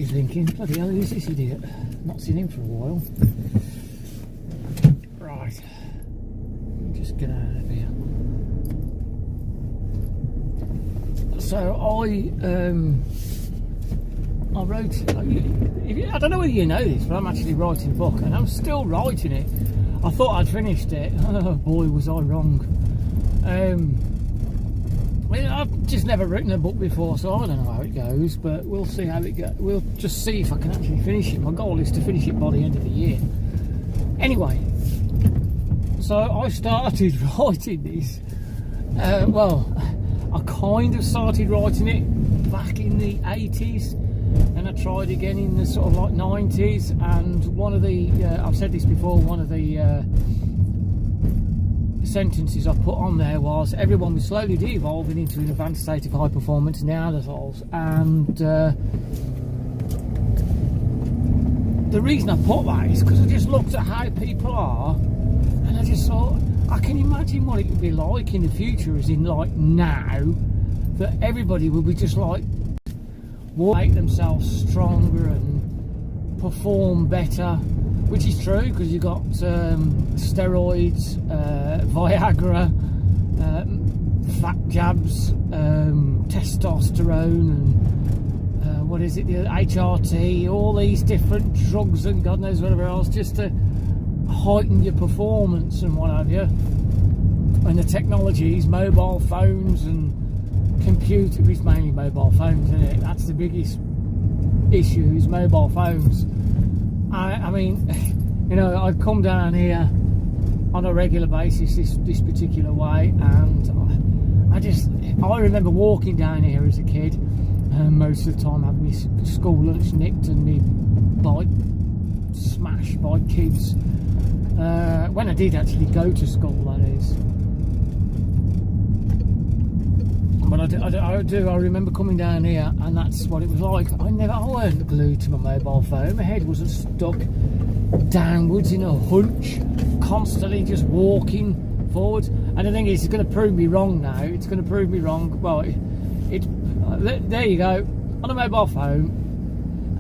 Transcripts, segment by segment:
probably thinking, bloody hell, who's this idiot? Not seen him for a while. Right. Just get out of here. So I wrote, I don't know whether you know this, but I'm actually writing a book, and I'm still writing it. I thought I'd finished it. Oh boy, was I wrong. Well, I've just never written a book before, so I don't know how it goes, but we'll see how it goes. We'll just see if I can actually finish it. My goal is to finish it by the end of the year. Anyway, so I started writing this. Well, I kind of started writing it back in the 80s, and I tried again in the sort of like 90s, and one of the, I've said this before, one of the sentences I put on there was everyone was slowly de-evolving into an advanced state of high performance Neanderthals, and the reason I put that is because I just looked at how people are, and I just thought I can imagine what it would be like in the future, as in like now, that everybody will be just like make themselves stronger and perform better, which is true because you've got steroids, Viagra, fat jabs, testosterone, and what is it, the HRT, all these different drugs and God knows whatever else, just to heighten your performance and what have you. And the technologies, mobile phones and computer, it's mainly mobile phones, isn't it? That's the biggest issue, is mobile phones. I mean, you know, I'd come down here on a regular basis this particular way, and I remember walking down here as a kid, most of the time having my school lunch nicked and me bike smashed by kids, when I did actually go to school, that is. But I remember coming down here, and that's what it was like. I weren't glued to my mobile phone. My head wasn't stuck downwards in a hunch, constantly just walking forwards. And the thing is, it's going to prove me wrong now. It's going to prove me wrong. Well, there you go, on a mobile phone,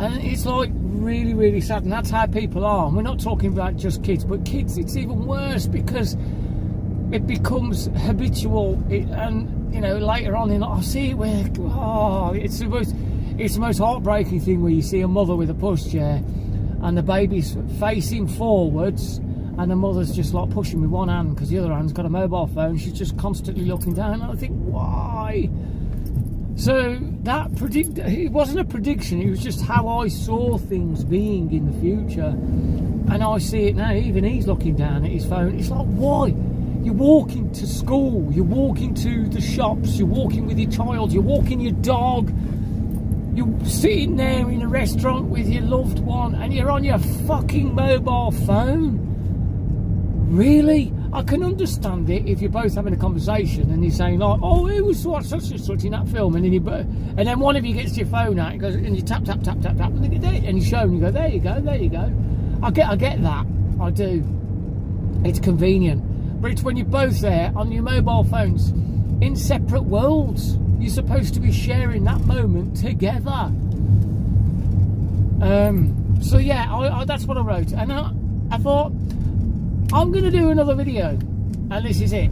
and it's like really, really sad. And that's how people are. And we're not talking about just kids, but kids, it's even worse because it becomes habitual, and you know, later on in life, I see it where, it's the most heartbreaking thing where you see a mother with a pushchair and the baby's facing forwards and the mother's just like pushing with one hand because the other hand's got a mobile phone. She's just constantly looking down, and I think, why? So that it wasn't a prediction, it was just how I saw things being in the future, and I see it now. Even he's looking down at his phone. It's like, why? You're walking to school, you're walking to the shops, you're walking with your child, you're walking your dog, you're sitting there in a restaurant with your loved one, and you're on your fucking mobile phone. Really? I can understand it if you're both having a conversation and you're saying like, oh, it was such and such in that film, and then one of you gets your phone out and goes, and you tap tap tap tap tap, and you show, and you go, there you go, there you go. I get that, I do. It's convenient. But it's when you're both there on your mobile phones in separate worlds. You're supposed to be sharing that moment together. So yeah, that's what I wrote. And I thought, I'm going to do another video. And this is it.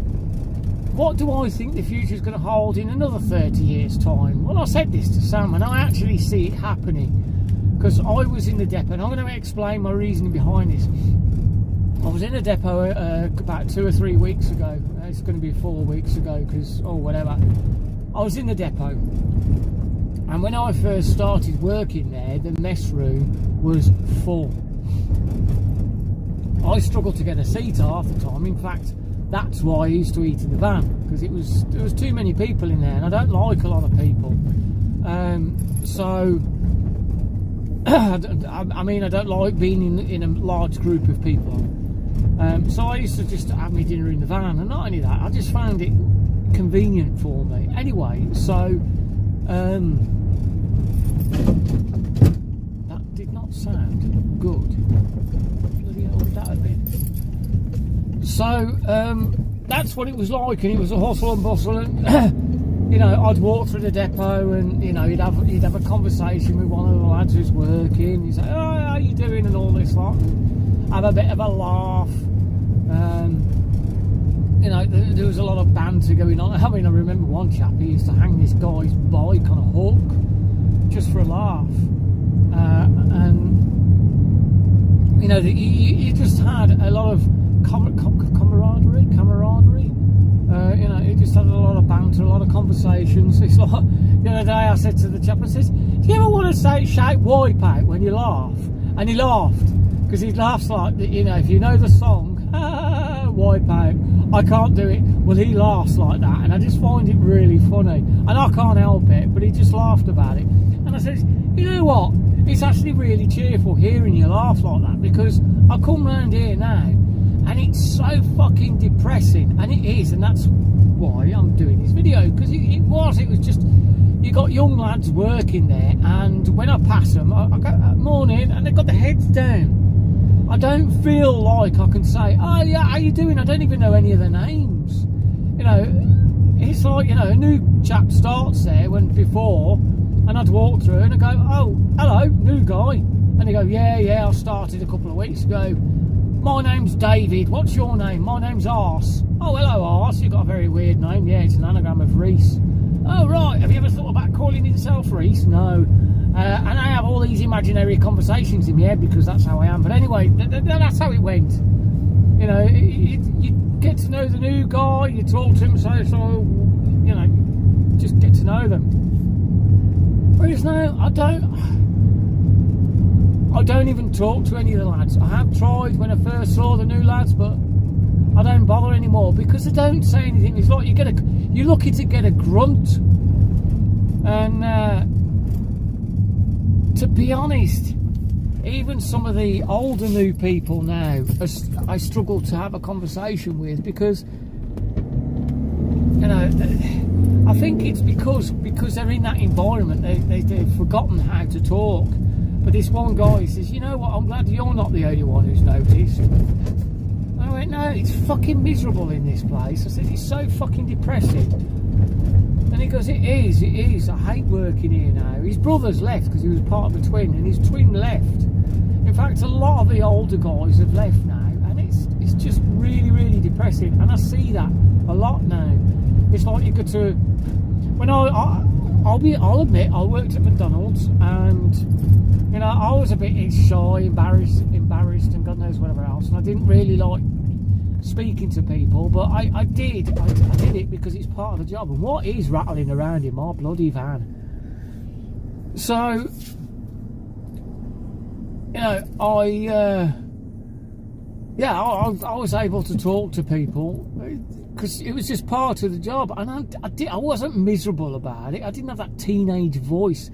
What do I think the future is going to hold in another 30 years' time? Well, I said this to Sam, and I actually see it happening. Because I was in the depot, and I'm going to explain my reasoning behind this. I was in a depot about 2 or 3 weeks ago. It's going to be 4 weeks ago because, whatever. I was in the depot, and when I first started working there, the mess room was full. I struggled to get a seat half the time. In fact, that's why I used to eat in the van, because there was too many people in there, and I don't like a lot of people. So I mean, I don't like being in a large group of people. So I used to just have my dinner in the van, and not only that, I just found it convenient for me. Anyway, so that did not sound good. Bloody hell would that have been? So that's what it was like, and it was a hustle and bustle, and you know, I'd walk through the depot and, you know, you'd have a conversation with one of the lads who's working. He'd say, oh, how you doing and all this lot, and have a bit of a laugh. You know, there was a lot of banter going on. I mean, I remember one chap, he used to hang this guy's bike on a hook just for a laugh. And, you know, you just had a lot of camaraderie. You know, it just had a lot of banter, a lot of conversations. It's like, the other day I said to the chap, I says, do you ever want to shout wipe out when you laugh? And he laughed, because he laughs like, you know, if you know the song, wipe out, I can't do it. Well, he laughs like that, and I just find it really funny. And I can't help it, but he just laughed about it. And I said, you know what? It's actually really cheerful hearing you laugh like that, because I come round here now, and it's so fucking depressing, and it is, and that's why I'm doing this video, because it was just, you got young lads working there, and when I pass them, I go, morning, and they've got their heads down. I don't feel like I can say, oh yeah, how you doing? I don't even know any of their names. You know, it's like, you know, a new chap starts there when before, and I'd walk through and I go, oh, hello, new guy. And they go, yeah, I started a couple of weeks ago. My name's David. What's your name? My name's Arse. Oh, hello, Arse. You've got a very weird name. Yeah, it's an anagram of Reese. Oh, right. Have you ever thought about calling yourself Reese? No. And I have all these imaginary conversations in my head because that's how I am. But anyway, that's how it went. You know, you get to know the new guy, you talk to him, so you know, just get to know them. Whereas now, I don't even talk to any of the lads. I have tried when I first saw the new lads, but I don't bother anymore because they don't say anything. It's like you're lucky to get a grunt. And to be honest, even some of the older new people now, I struggle to have a conversation with, because, you know, I think it's because they're in that environment, they've forgotten how to talk. But this one guy says, you know what, I'm glad you're not the only one who's noticed. I went, no, it's fucking miserable in this place. I said, it's so fucking depressing. And he goes, it is, I hate working here now. His brother's left because he was part of a twin, and his twin left. In fact, a lot of the older guys have left now, and it's just really, really depressing. And I see that a lot now. It's like you go to, when I'll admit, I worked at McDonald's, and, you know, I was a bit shy, embarrassed, and God knows whatever else, and I didn't really like speaking to people, but I did it because it's part of the job. And what is rattling around in my bloody van? So, you know, I was able to talk to people because it was just part of the job, and I wasn't miserable about it. I didn't have that teenage voice,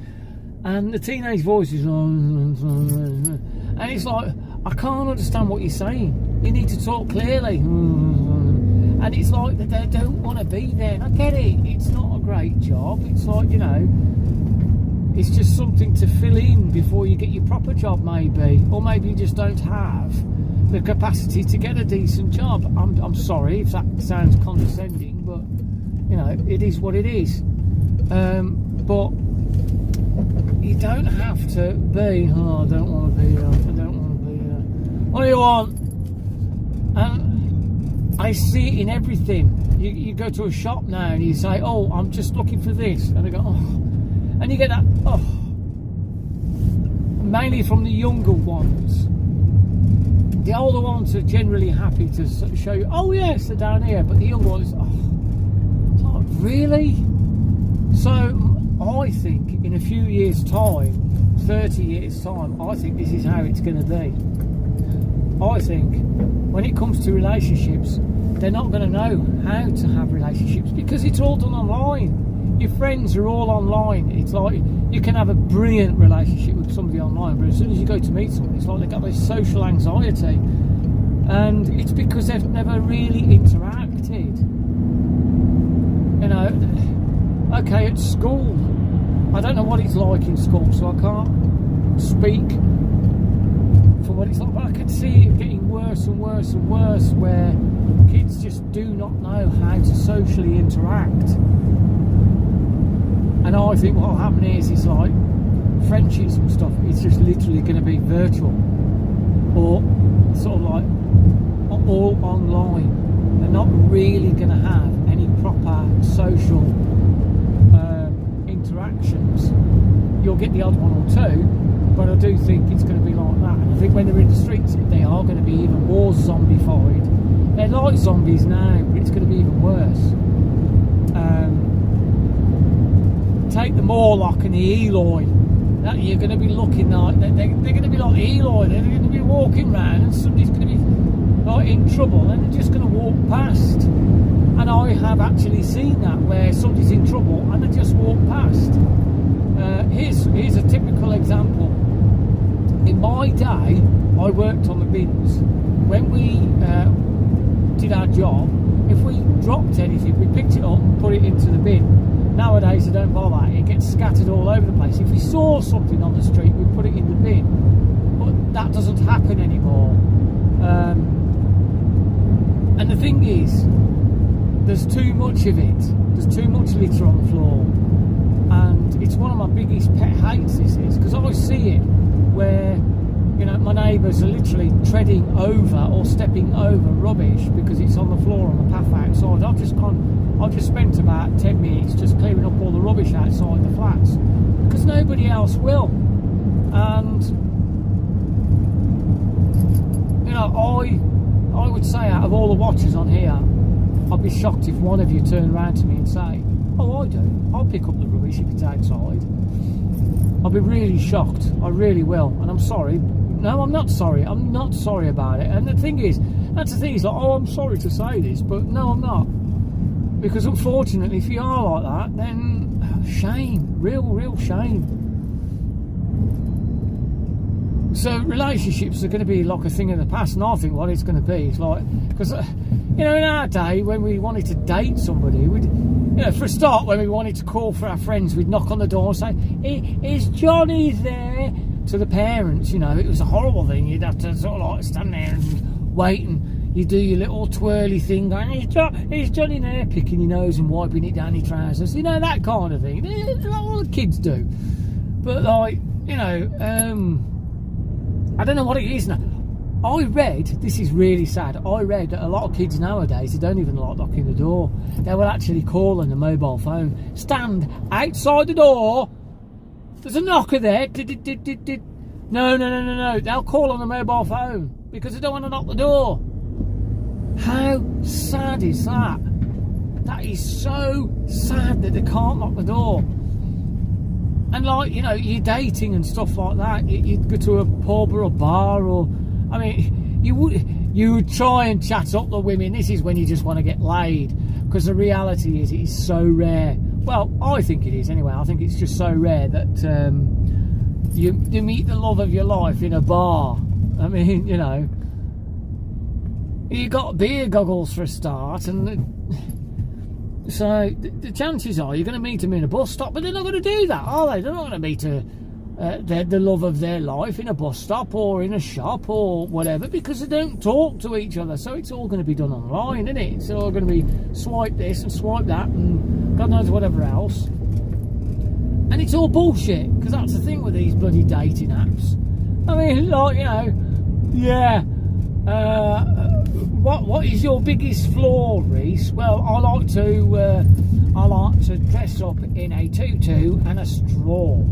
and the teenage voice is, and it's like, I can't understand what you're saying. You need to talk clearly. And it's like they don't want to be there. And I get it. It's not a great job. It's like, you know, it's just something to fill in before you get your proper job, maybe. Or maybe you just don't have the capacity to get a decent job. I'm sorry if that sounds condescending, but, you know, it is what it is. But you don't have to be, oh, I don't want to be, what do you want? And I see it in everything. You go to a shop now and you say, oh, I'm just looking for this. And they go, oh. And you get that, oh. Mainly from the younger ones. The older ones are generally happy to show you, oh yes, they're down here. But the younger ones, oh, it's like, really? So I think in a few years' time, 30 years' time, I think this is how it's going to be. I think when it comes to relationships, they're not going to know how to have relationships because it's all done online. Your friends are all online. It's like you can have a brilliant relationship with somebody online, but as soon as you go to meet someone, it's like they've got this social anxiety, and it's because they've never really interacted. You know, okay, at school, I don't know what it's like in school, so I can't speak for what it's like, but I can see it getting worse and worse and worse, where kids just do not know how to socially interact. And I think what will happen is like friendships and stuff, it's just literally going to be virtual or sort of like all online. They're not really going to have any proper social interactions. You'll get the odd one or two, but I do think it's going to be like that. And I think when they're in the streets, they are going to be even more zombified. They're like zombies now, but it's going to be even worse. Take the Morlock and the Eloy. That you're going to be looking like they're going to be like Eloy. They're going to be walking around, and somebody's going to be like in trouble, and they're just going to walk past. And I have actually seen that where somebody's in trouble and they just walk past. Here's a typical example. In my day, I worked on the bins. When we did our job, if we dropped anything, we picked it up and put it into the bin. Nowadays, I don't bother. It gets scattered all over the place. If we saw something on the street, we put it in the bin. But that doesn't happen anymore. And the thing is, there's too much of it. There's too much litter on the floor. And it's one of my biggest pet hates, this is, because I see it where, you know, my neighbours are literally treading over or stepping over rubbish because it's on the floor on the path outside. I've just spent about 10 minutes just clearing up all the rubbish outside the flats because nobody else will. And, you know, I would say out of all the watchers on here, I'd be shocked if one of you turned around to me and say, "Oh, I do. I'll pick up the rubbish if it's outside." I'll be really shocked. I really will. And I'm sorry. No, I'm not sorry. I'm not sorry about it. And the thing is, that's the thing. Is like, oh, I'm sorry to say this, but no, I'm not. Because unfortunately, if you are like that, then shame. Real shame. So relationships are going to be like a thing in the past, and I think what it's going to be is like, because you know, in our day when we wanted to date somebody, we'd, you know, for a start, when we wanted to call for our friends, we'd knock on the door and say, "Is Johnny there?" To the parents, you know, it was a horrible thing. You'd have to sort of like stand there and wait, and you do your little twirly thing, going, "Is Johnny there?" Picking your nose and wiping it down your trousers, you know, that kind of thing. Like all the kids do. But like, you know, I don't know what it is now. I read, this is really sad, I read that a lot of kids nowadays, they don't even like knocking the door. They will actually call on the mobile phone. Stand outside the door. There's a knocker there. No. They'll call on the mobile phone because they don't want to knock the door. How sad is that? That is so sad that they can't knock the door. And like, you know, you're dating and stuff like that. You'd go to a pub or a bar, or, I mean, you would try and chat up the women. This is when you just want to get laid, because the reality is it is so rare. Well, I think it is anyway. I think it's just so rare that you meet the love of your life in a bar. I mean, you know, you got beer goggles for a start, and so the chances are you're going to meet them in a bus stop, but they're not going to do that, are they? They're not going to meet the love of their life in a bus stop or in a shop or whatever, because they don't talk to each other. So it's all going to be done online, isn't it? It's all going to be swipe this and swipe that and God knows whatever else. And it's all bullshit, because that's the thing with these bloody dating apps. I mean, like, you know, yeah. What is your biggest flaw, Reese? Well, I like to dress up in a tutu and a straw.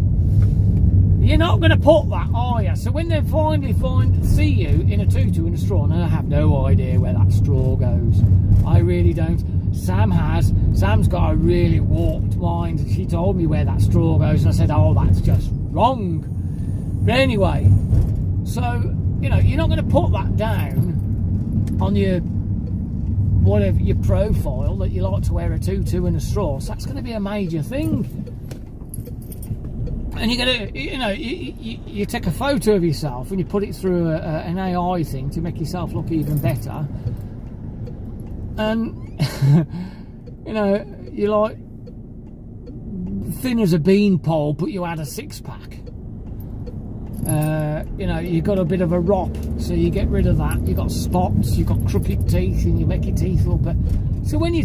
You're not going to put that, are you? So when they finally see you in a tutu and a straw, and I have no idea where that straw goes. I really don't. Sam has. Sam's got a really warped mind. She told me where that straw goes, and I said, "Oh, that's just wrong." But anyway, so, you know, you're not going to put that down on your profile that you like to wear a tutu and a straw. So that's going to be a major thing. And you're going to, you know, you take a photo of yourself and you put it through an AI thing to make yourself look even better. And, you know, you're like thin as a beanpole, but you had a six-pack. You know, you've got a bit of a rop, so you get rid of that. You've got spots, you've got crooked teeth, and you make your teeth look better. So when you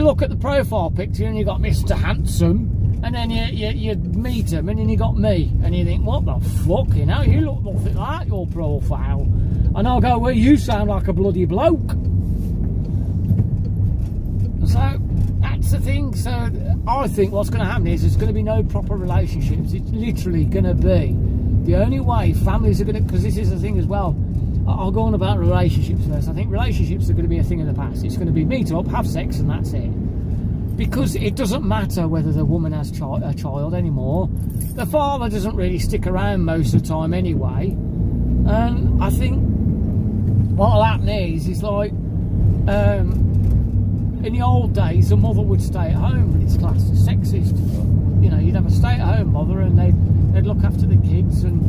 look at the profile picture and you've got Mr. Handsome, And then you meet them, and then you got me, and you think, what the fuck, you know, you look nothing like your profile. And I'll go, well, you sound like a bloody bloke. So that's the thing. So I think what's going to happen is there's going to be no proper relationships. It's literally going to be the only way families are going to, because this is the thing as well. I'll go on about relationships first. I think relationships are going to be a thing of the past. It's going to be meet up, have sex, and that's it. Because it doesn't matter whether the woman has a child anymore. The father doesn't really stick around most of the time anyway. And I think what'll happen is like, in the old days, the mother would stay at home, but it's classed as sexist. You know, you'd have a stay-at-home mother, and they'd look after the kids and,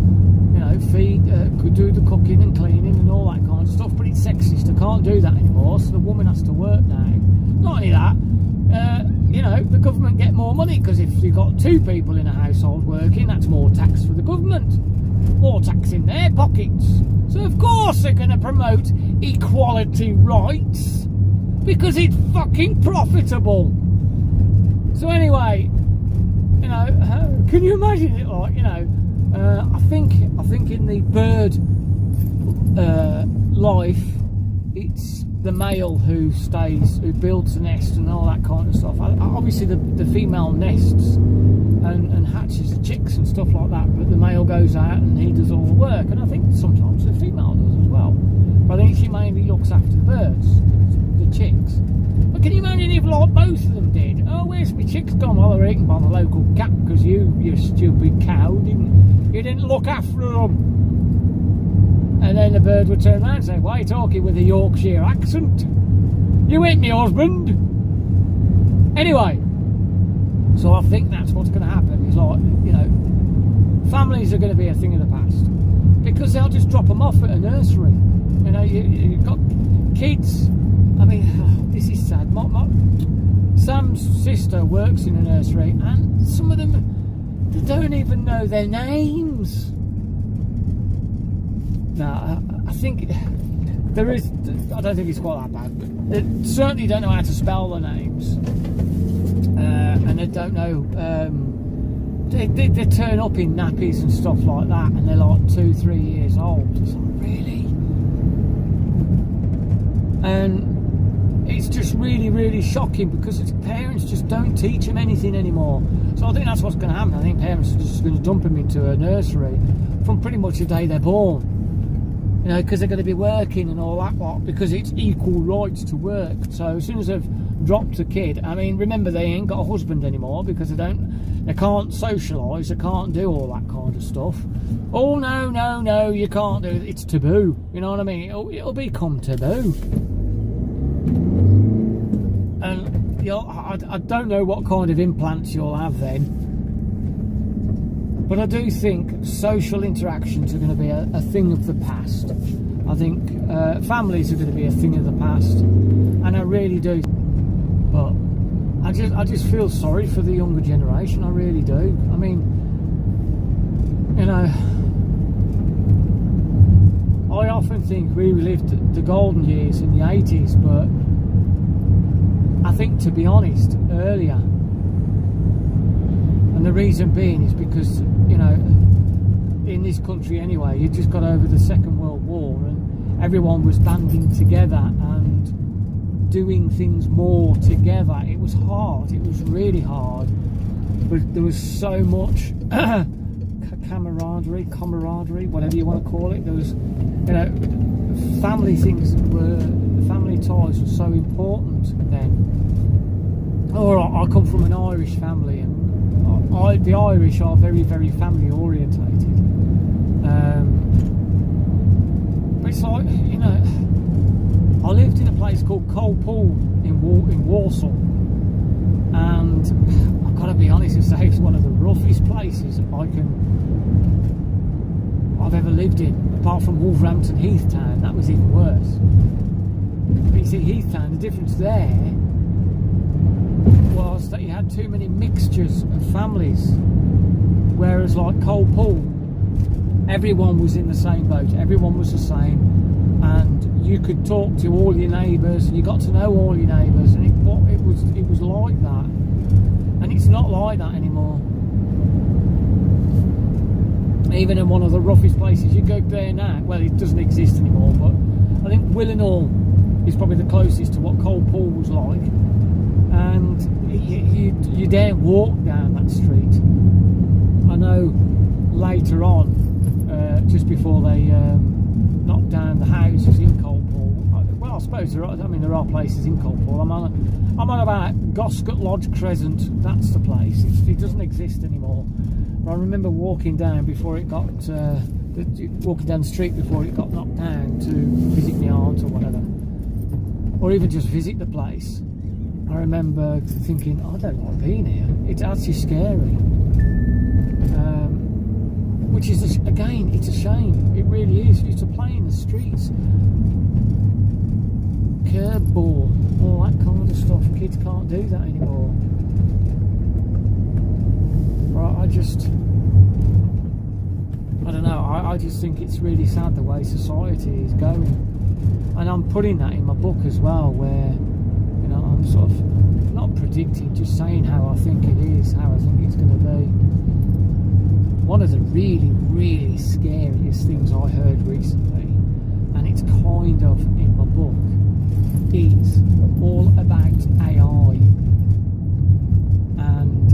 you know, feed, do the cooking and cleaning and all that kind of stuff. But it's sexist. They can't do that anymore, so the woman has to work now. Not only that, you know, the government get more money, because if you've got two people in a household working, that's more tax for the government, more tax in their pockets. So of course they're going to promote equality rights, because it's fucking profitable. So anyway, you know, can you imagine it? Like, you know, I think in the bird life, it's the male who builds the nest and all that kind of stuff. Obviously the female nests and hatches the chicks and stuff like that, but the male goes out and he does all the work, and I think sometimes the female does as well. But I think she mainly looks after the birds, the chicks. But can you imagine if like both of them did? Oh, where's my chicks gone? Well, they're eaten by the local cat because you stupid cow didn't look after them. And then the bird would turn around and say, why are you talking with a Yorkshire accent? You ain't my husband. Anyway, so I think that's what's going to happen. Is like, you know, families are going to be a thing of the past, because they'll just drop them off at a nursery. You know, you've got kids. I mean, this is sad. Sam's sister works in a nursery, and some of them, they don't even know their names. Now, I think there is, I don't think it's quite that bad, but they certainly don't know how to spell the names, and they don't know, they turn up in nappies and stuff like that, and they're like 2-3 years old. It's like, really? And it's just really, really shocking, because parents just don't teach them anything anymore. So I think that's what's going to happen. I think parents are just going to dump them into a nursery from pretty much the day they're born. You know, because they're going to be working and all that lot, because it's equal rights to work. So as soon as they've dropped a kid, I mean, remember, they ain't got a husband anymore, because they can't socialise, they can't do all that kind of stuff. Oh no, you can't do it. It's taboo. You know what I mean? It'll become taboo. And you know, I don't know what kind of implants you'll have then. But I do think social interactions are going to be a thing of the past. I think families are going to be a thing of the past, and I really do. But I just feel sorry for the younger generation. I really do. I mean, you know, I often think we lived the golden years in the 80s, but I think, to be honest, earlier. And the reason being is because, you know, in this country anyway, you just got over the Second World War, and everyone was banding together and doing things more together. It was hard. It was really hard. But there was so much camaraderie, whatever you want to call it. There was, you know, family ties were so important then. I come from an Irish family, and the Irish are very, very family orientated. But it's like, you know, I lived in a place called Colpool in Warsaw, and I've got to be honest and say it's one of the roughest places I've ever lived in, apart from Wolverhampton Heath Town. That was even worse. But you see, Heath Town, the difference there was that you had too many mixtures of families, whereas like Colpool, everyone was in the same boat, everyone was the same, and you could talk to all your neighbours, and you got to know all your neighbours, and it was like that. And And it's not like that anymore. Even in one of the roughest places, you go there now, well, it doesn't exist anymore, but I think Willenhall is probably the closest to what Coalpool was like. And you dare walk down that street. I know later on, just before they knocked down the houses in Coalpool, well, I suppose there are places in Coalpool. I'm on about Goscott Lodge Crescent. That's the place. It doesn't exist anymore. But I remember walking down before it got walking down the street before it got knocked down to visit my aunt or whatever, or even just visit the place. I remember thinking, I don't like being here. It's actually scary. Which is, again, it's a shame. It really is. You used to play in the streets. Curb ball, all that kind of stuff. Kids can't do that anymore. I don't know. I just think it's really sad the way society is going. And I'm putting that in my book as well, where I'm sort of not predicting, just saying how I think it is, how I think it's going to be. One of the really, really scariest things I heard recently, and it's kind of in my book, is all about AI. And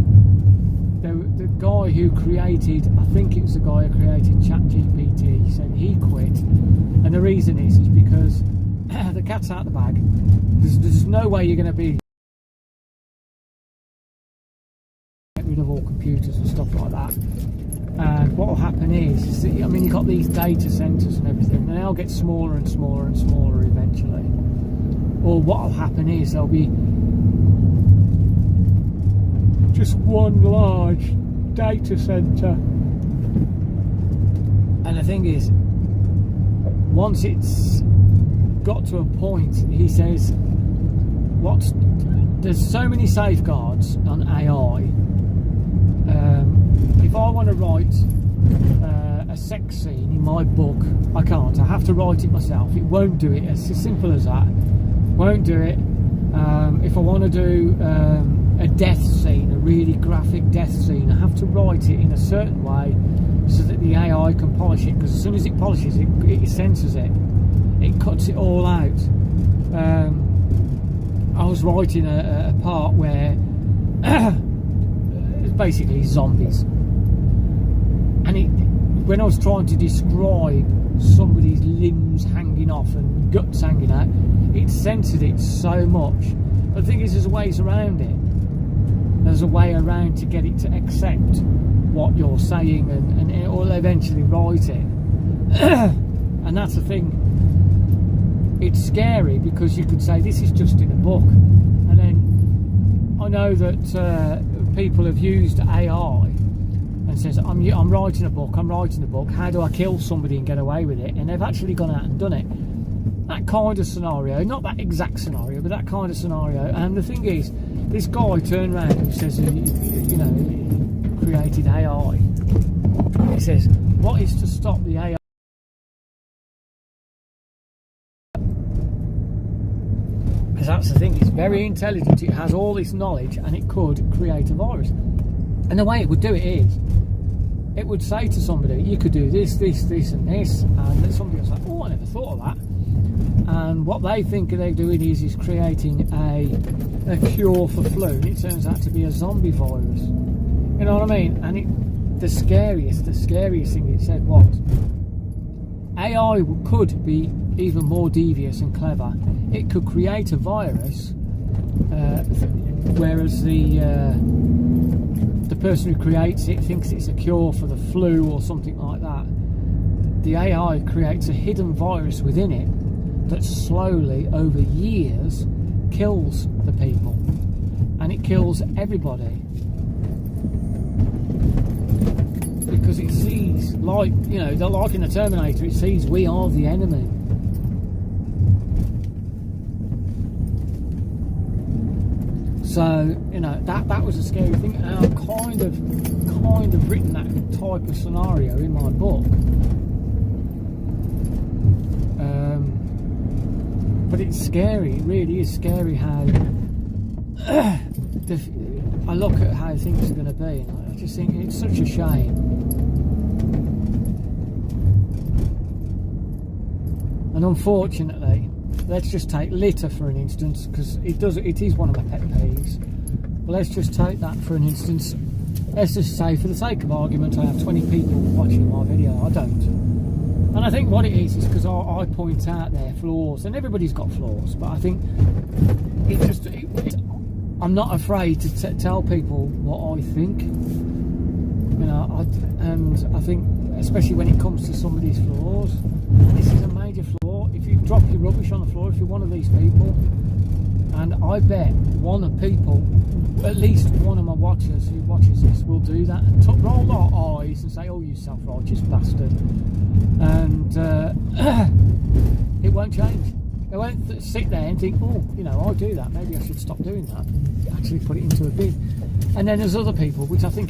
the guy who created, I think it was the guy who created ChatGPT, said he quit. And the reason is because the cat's out of the bag. There's no way you're going to be get rid of all computers and stuff like that. And what will happen is that, you've got these data centres and everything, and they'll get smaller and smaller and smaller eventually. Or what will happen is there'll be just one large data centre. And the thing is, once it's got to a point, he says, there's so many safeguards on AI. If I want to write a sex scene in my book, I can't. I have to write it myself. It won't do it. It's as simple as that. Won't do it. If I want to do a death scene, a really graphic death scene, I have to write it in a certain way so that the AI can polish it, because as soon as it polishes it, it censors it. It cuts it all out. I was writing a part where it's basically zombies, and when I was trying to describe somebody's limbs hanging off and guts hanging out, it censored it so much. But the thing is, there's ways around it. There's a way around to get it to accept what you're saying, and it will eventually write it. And that's the thing. It's scary because you could say this is just in a book, and then I know that people have used AI and says, I'm writing a book, how do I kill somebody and get away with it? And they've actually gone out and done it. That kind of scenario, not that exact scenario, but that kind of scenario. And the thing is, this guy turned around and says, he created AI. He says, what is to stop the AI? Because that's the thing, it's very intelligent, it has all this knowledge, and it could create a virus. And the way it would do it is, it would say to somebody, you could do this, this, this and this, and then somebody was like, oh, I never thought of that. And what they think they're doing is creating a cure for flu, and it turns out to be a zombie virus. You know what I mean? And the scariest thing it said was, AI could be even more devious and clever. It could create a virus, whereas the person who creates it thinks it's a cure for the flu or something like that. The AI creates a hidden virus within it that slowly, over years, kills the people, and it kills everybody. Because it sees, like in the Terminator, it sees we are the enemy. So that was a scary thing, and I've kind of written that type of scenario in my book. But it's scary. It really is scary how I look at how things are going to be, and I just think it's such a shame. And unfortunately, let's just take litter for an instance, because it is one of my pet peeves. But let's just take that for an instance. Let's just say, for the sake of argument, I have 20 people watching my video. I don't. And I think what it is because I point out their flaws, and everybody's got flaws, but I think I'm not afraid to tell people what I think. You know, and I think, especially when it comes to somebody's flaws, this is a major flaw. If you drop your rubbish on the floor, if you're one of these people, and I bet at least one of my watchers who watches this will do that and roll our eyes and say, "Oh, you self-righteous bastard," and it won't change. They won't sit there and think, "Oh, you know, I do that. Maybe I should stop doing that." Actually, put it into a bin. And then there's other people, which I think